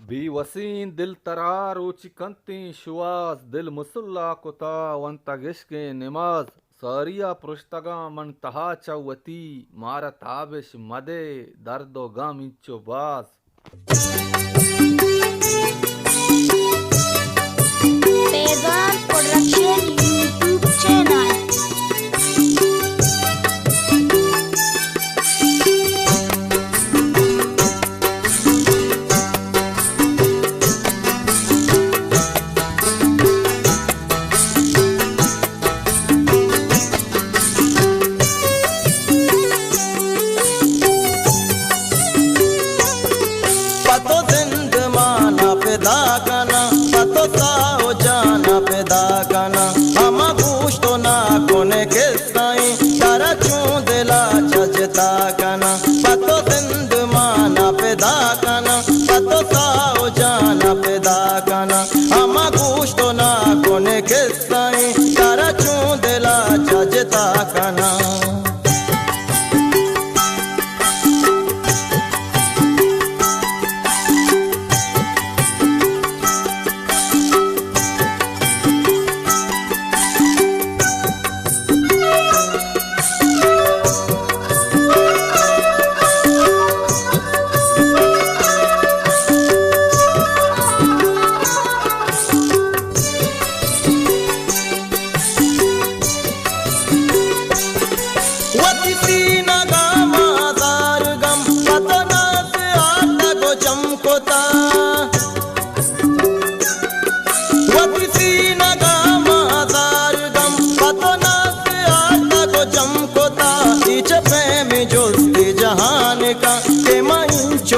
Biwasin dil tarar uchikanti shuaz dil musulla kota wantagishke nimaz सारिया पृष्ठगा मन तहा चौवती मारा ताबिश मदे दर्दो गम इंचो बास पैगाम प्रोडक्शन यूट्यूब चैनल।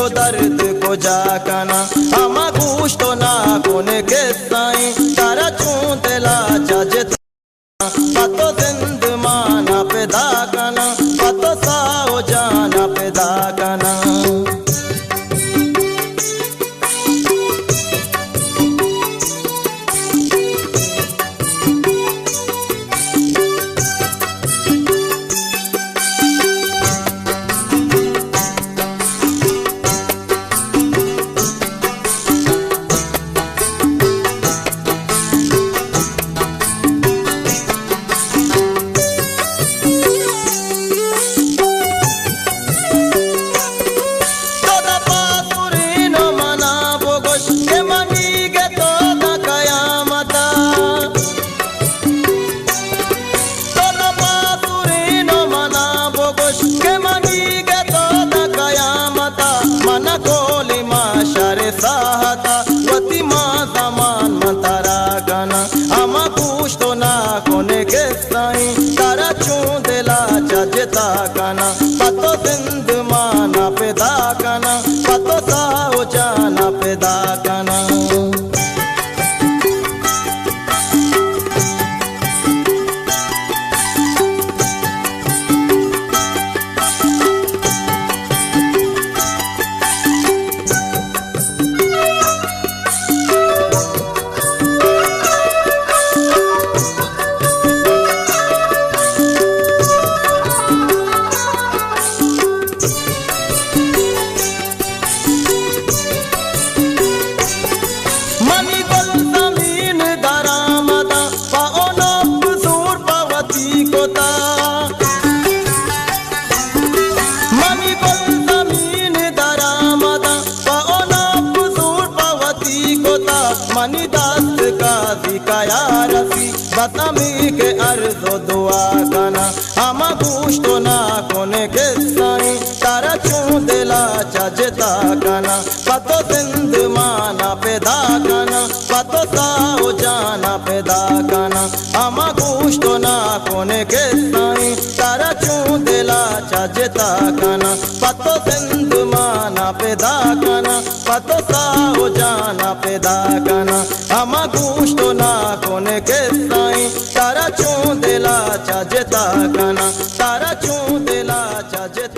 दर्द को जाकना अमा कुछ तो ना कोने के साई तारा चूंतला चाचता पतो जिंद माना पैदा कना पतो साओ जाना पैदा कना पतो जिंद माना पैदा कना पतो साओ जाना पैदा कना मनी दास्त का दिकाया रसी बतमी के अर्जो दुआ कना हम कुछ तो ना कोने के साई तारा चूं दिला चाचता कना पतो जिंद माना पैदा कना पतो साओ जाना पैदा कना हम कुछ तो ना कोने के साई तारा चूं दिला चाचता कना पतो जिंद माना पैदा कना पतो साओ जाना पैदा कना हम कुछ तो ना कोने के साई तारा चूं दिला चाचता कना तारा चूं दिला चाचता